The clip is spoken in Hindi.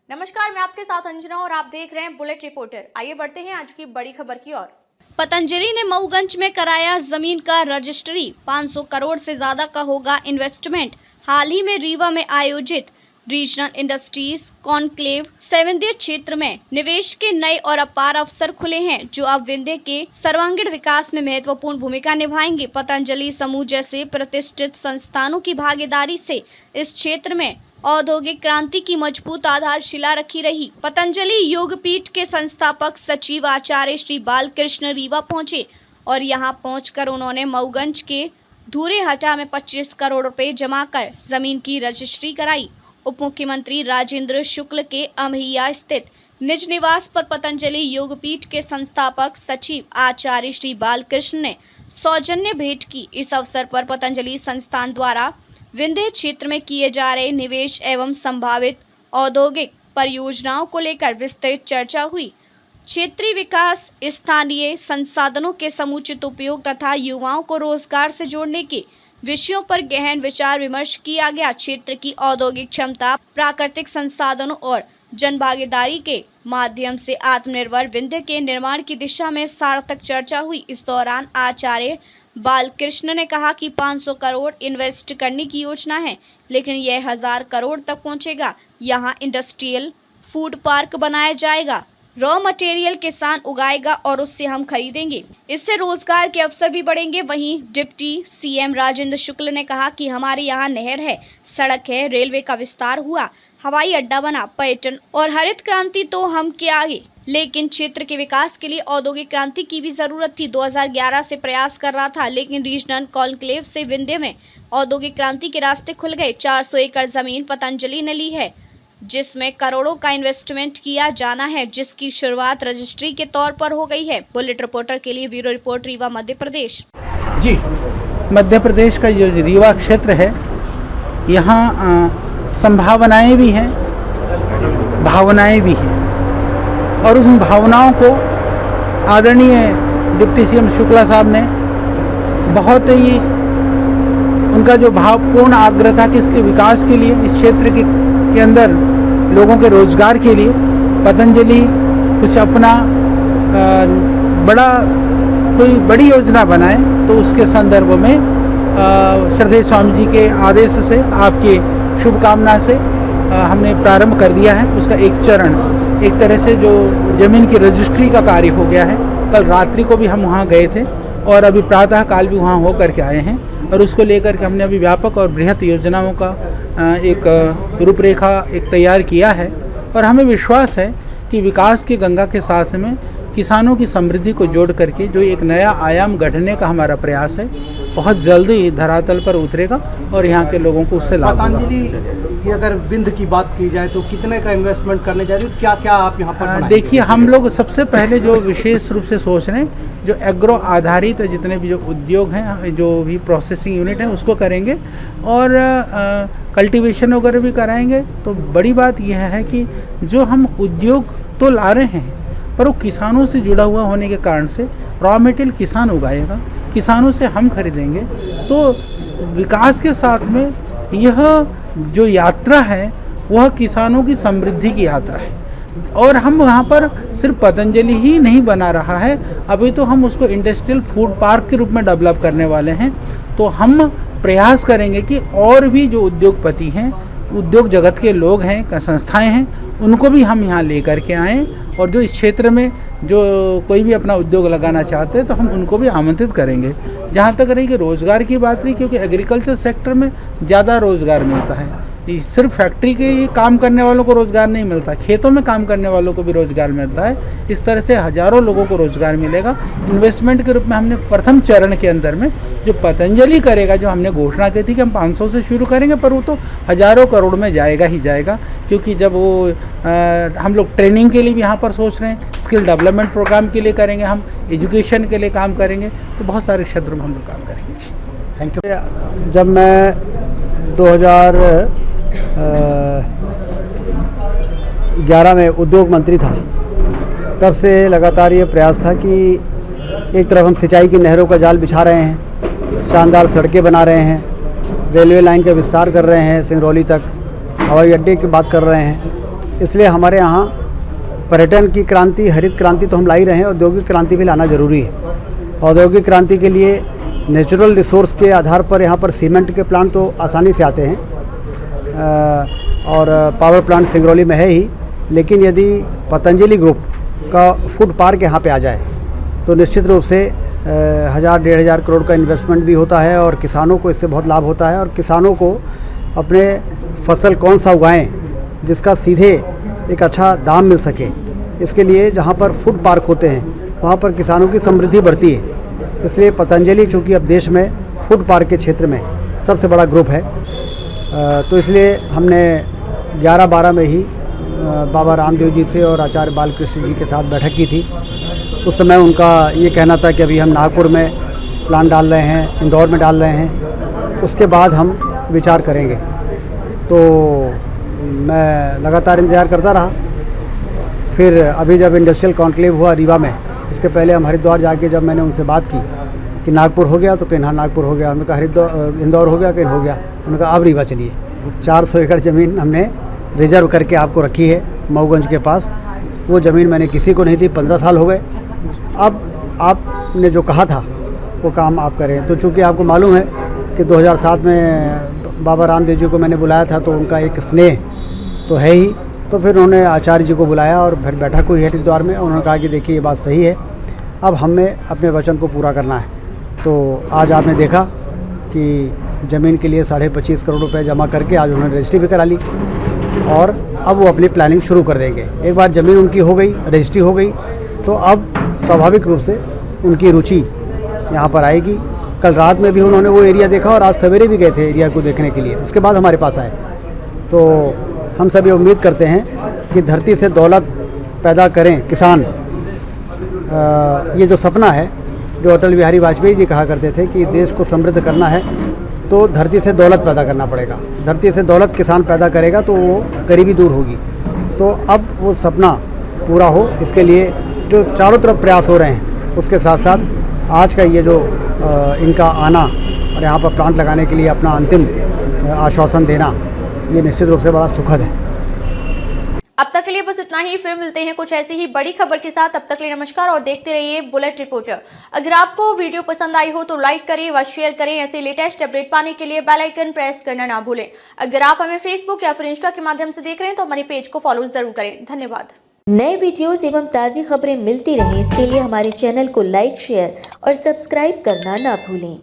नमस्कार, मैं आपके साथ अंजना और आप देख रहे हैं बुलेट रिपोर्टर। आइए बढ़ते हैं आज की बड़ी खबर की ओर। पतंजलि ने मऊगंज में कराया जमीन का रजिस्ट्री। 500 करोड़ से ज्यादा का होगा इन्वेस्टमेंट। हाल ही में रीवा में आयोजित रीजनल इंडस्ट्रीज कॉन्क्लेव 7 क्षेत्र में निवेश के नए और अपार अवसर खुले हैं, जो अब विंध्य के सर्वांगीण विकास में महत्वपूर्ण भूमिका निभाएंगे। पतंजलि समूह जैसे प्रतिष्ठित संस्थानों की भागीदारी से इस क्षेत्र में औद्योगिक क्रांति की मजबूत आधारशिला रखी रही। पतंजलि योगपीठ के संस्थापक सचिव आचार्य श्री बालकृष्ण रीवा पहुंचे और यहां पहुंचकर उन्होंने मऊगंज के धूरेहटा में 25 करोड़ रुपए जमा कर जमीन की रजिस्ट्री कराई। उप मुख्यमंत्री राजेंद्र शुक्ल के अमहिया स्थित निज निवास पर पतंजलि योगपीठ के संस्थापक सचिव आचार्य श्री बालकृष्ण ने सौजन्य भेंट की। इस अवसर पर पतंजलि संस्थान द्वारा विंध्य क्षेत्र में किए जा रहे निवेश एवं संभावित औद्योगिक परियोजनाओं को लेकर विस्तृत चर्चा हुई। क्षेत्रीय विकास, स्थानीय संसाधनों के समुचित उपयोग तथा युवाओं को रोजगार से जोड़ने के विषयों पर गहन विचार विमर्श किया गया। क्षेत्र की औद्योगिक क्षमता, प्राकृतिक संसाधनों और जनभागीदारी के माध्यम से आत्मनिर्भर विंध्य के निर्माण की दिशा में सार्थक चर्चा हुई। इस दौरान आचार्य बालकृष्ण ने कहा कि 500 करोड़ इन्वेस्ट करने की योजना है, लेकिन यह 1000 करोड़ तक पहुंचेगा। यहां इंडस्ट्रियल फूड पार्क बनाया जाएगा। रॉ मटेरियल किसान उगाएगा और उससे हम खरीदेंगे। इससे रोजगार के अवसर भी बढ़ेंगे। वहीं डिप्टी सीएम राजेंद्र शुक्ल ने कहा कि हमारे यहाँ नहर है, सड़क है, रेलवे का विस्तार हुआ, हवाई अड्डा बना, पर्यटन और हरित क्रांति तो हम के आगे, लेकिन क्षेत्र के विकास के लिए औद्योगिक क्रांति की भी जरूरत थी। 2011 से प्रयास कर रहा था, लेकिन रीजनल कॉन्क्लेव से विंध्य में औद्योगिक क्रांति के रास्ते खुल गए। 400 एकड़ जमीन पतंजलि ने ली है, जिसमें करोड़ों का इन्वेस्टमेंट किया जाना है, जिसकी शुरुआत रजिस्ट्री के तौर पर हो गई है। बुलेट रिपोर्टर के लिए ब्यूरो रिपोर्ट रीवा मध्य प्रदेश। जी, मध्य प्रदेश का जो रीवा क्षेत्र है, यहाँ संभावनाएं भी हैं, भावनाएं भी हैं, और उस भावनाओं को आदरणीय डिप्टी सीएम शुक्ला साहब ने बहुत ही उनका जो भावपूर्ण आग्रह था कि इसके विकास के लिए, इस क्षेत्र के अंदर लोगों के रोजगार के लिए पतंजलि कुछ अपना कोई बड़ी योजना बनाए, तो उसके संदर्भ में श्रद्धेय स्वामी जी के आदेश से, आपके शुभकामना से हमने प्रारंभ कर दिया है। उसका एक चरण, एक तरह से जो ज़मीन की रजिस्ट्री का कार्य हो गया है। कल रात्रि को भी हम वहाँ गए थे और अभी प्रातः काल भी वहाँ हो करके आए हैं, और उसको लेकर के हमने अभी व्यापक और बृहत योजनाओं का एक रूपरेखा तैयार किया है। और हमें विश्वास है कि विकास की गंगा के साथ में किसानों की समृद्धि को जोड़ करके जो एक नया आयाम गढ़ने का हमारा प्रयास है, बहुत जल्दी धरातल पर उतरेगा और यहाँ के लोगों को उससे लाभ होगा। पतंजलि अगर विंध्य की बात की जाए तो कितने का इन्वेस्टमेंट करने जा रही है, क्या क्या आप यहाँ पर देखिए, हम लोग सबसे पहले जो विशेष रूप से सोच रहे हैं, जो एग्रो आधारित जितने भी जो उद्योग हैं, जो भी प्रोसेसिंग यूनिट है, उसको करेंगे और कल्टीवेशन वगैरह भी कराएंगे। तो बड़ी बात यह है कि जो हम उद्योग तो ला रहे हैं, पर वो किसानों से जुड़ा हुआ होने के कारण से रॉ मटेरियल किसान उगाएगा, किसानों से हम खरीदेंगे। तो विकास के साथ में यह जो यात्रा है, वह किसानों की समृद्धि की यात्रा है। और हम वहाँ पर सिर्फ पतंजलि ही नहीं बना रहा है, अभी तो हम उसको इंडस्ट्रियल फूड पार्क के रूप में डेवलप करने वाले हैं। तो हम प्रयास करेंगे कि और भी जो उद्योगपति हैं, उद्योग जगत के लोग हैं, संस्थाएं हैं, उनको भी हम यहाँ ले करके आएँ, और जो इस क्षेत्र में जो कोई भी अपना उद्योग लगाना चाहते हैं, तो हम उनको भी आमंत्रित करेंगे। जहाँ तक रही कि रोज़गार की बात रही, क्योंकि एग्रीकल्चर सेक्टर में ज़्यादा रोज़गार मिलता है। सिर्फ फैक्ट्री के काम करने वालों को रोज़गार नहीं मिलता, खेतों में काम करने वालों को भी रोज़गार मिलता है। इस तरह से हज़ारों लोगों को रोज़गार मिलेगा। इन्वेस्टमेंट के रूप में हमने प्रथम चरण के अंदर में जो पतंजलि करेगा, जो हमने घोषणा की थी कि हम 500 से शुरू करेंगे, पर वो तो हज़ारों करोड़ में जाएगा ही जाएगा। क्योंकि जब वो हम लोग ट्रेनिंग के लिए भी यहाँ पर सोच रहे हैं, स्किल डेवलपमेंट प्रोग्राम के लिए करेंगे, हम एजुकेशन के लिए काम करेंगे, तो बहुत सारे क्षेत्रों में हम लोग काम करेंगे। जी, थैंक यू। जब मैं 2011 में उद्योग मंत्री था, तब से लगातार ये प्रयास था कि एक तरफ हम सिंचाई की नहरों का जाल बिछा रहे हैं, शानदार सड़कें बना रहे हैं, रेलवे लाइन का विस्तार कर रहे हैं, सिंगरौली तक हवाई अड्डे की बात कर रहे हैं, इसलिए हमारे यहाँ पर्यटन की क्रांति, हरित क्रांति तो हम ला ही रहे हैं, औद्योगिक क्रांति भी लाना ज़रूरी है। औद्योगिक क्रांति के लिए नेचुरल रिसोर्स के आधार पर यहाँ पर सीमेंट के प्लांट तो आसानी से आते हैं और पावर प्लांट सिंगरौली में है ही, लेकिन यदि पतंजलि ग्रुप का फूड पार्क यहाँ पे आ जाए तो निश्चित रूप से 1000-1500 करोड़ का इन्वेस्टमेंट भी होता है और किसानों को इससे बहुत लाभ होता है। और किसानों को अपने फसल कौन सा उगाएं जिसका सीधे एक अच्छा दाम मिल सके, इसके लिए जहाँ पर फूड पार्क होते हैं वहाँ पर किसानों की समृद्धि बढ़ती है। इसलिए पतंजलि चूँकि अब देश में फूड पार्क के क्षेत्र में सबसे बड़ा ग्रुप है, तो इसलिए हमने 11-12 में ही बाबा रामदेव जी से और आचार्य बालकृष्ण जी के साथ बैठक की थी। उस समय उनका ये कहना था कि अभी हम नागपुर में प्लान डाल रहे हैं, इंदौर में डाल रहे हैं, उसके बाद हम विचार करेंगे। तो मैं लगातार इंतज़ार करता रहा। फिर अभी जब इंडस्ट्रियल कॉन्क्लेव हुआ रीवा में, इसके पहले हम हरिद्वार जाके जब मैंने उनसे बात की कि नागपुर हो गया, तो कहीं हाँ नागपुर हो गया, हमने कहा हरिद्वार इंदौर हो गया, कहीं हो गया, हमने कहा अब रीवा चलिए। 400 एकड़ ज़मीन हमने रिजर्व करके आपको रखी है मऊगंज के पास। वो ज़मीन मैंने किसी को नहीं दी, 15 साल हो गए। अब आपने जो कहा था वो काम आप करें। तो चूँकि आपको मालूम है कि 2007 में बाबा रामदेव जी को मैंने बुलाया था, तो उनका एक स्नेह तो है ही। तो फिर उन्होंने आचार्य जी को बुलाया और फिर बैठक हुई हरिद्वार में। उन्होंने कहा कि देखिए ये बात सही है, अब हमें अपने वचन को पूरा करना है। तो आज आपने देखा कि ज़मीन के लिए 25.5 करोड़ रुपए जमा करके आज उन्होंने रजिस्ट्री भी करा ली और अब वो अपनी प्लानिंग शुरू कर देंगे। एक बार ज़मीन उनकी हो गई, रजिस्ट्री हो गई, तो अब स्वाभाविक रूप से उनकी रुचि यहाँ पर आएगी। कल रात में भी उन्होंने वो एरिया देखा और आज सवेरे भी गए थे एरिया को देखने के लिए, उसके बाद हमारे पास आए। तो हम सभी उम्मीद करते हैं कि धरती से दौलत पैदा करें किसान। ये जो सपना है, जो अटल बिहारी वाजपेयी जी कहा करते थे कि देश को समृद्ध करना है तो धरती से दौलत पैदा करना पड़ेगा। धरती से दौलत किसान पैदा करेगा तो वो गरीबी दूर होगी। तो अब वो सपना पूरा हो, इसके लिए जो चारों तरफ प्रयास हो रहे हैं, उसके साथ साथ आज का ये जो इनका आना और यहाँ पर प्लांट लगाने के लिए अपना अंतिम आश्वासन देना, ये निश्चित रूप से बड़ा सुखद है। अब तक के लिए बस इतना ही। फिर मिलते हैं कुछ ऐसी ही बड़ी खबर के साथ। तब तक के लिए नमस्कार और देखते रहिए बुलेट रिपोर्टर। अगर आपको वीडियो पसंद आई हो तो लाइक करें व शेयर करें। ऐसे लेटेस्ट अपडेट पाने के लिए बेल आइकन प्रेस करना ना भूलें। अगर आप हमें फेसबुक या फिर इंस्टा के माध्यम से देख रहे हैं तो हमारे पेज को फॉलो जरूर करें। धन्यवाद। नए वीडियोस एवं ताज़ी खबरें मिलती रहें, इसके लिए हमारे चैनल को लाइक, शेयर और सब्सक्राइब करना ना भूलें।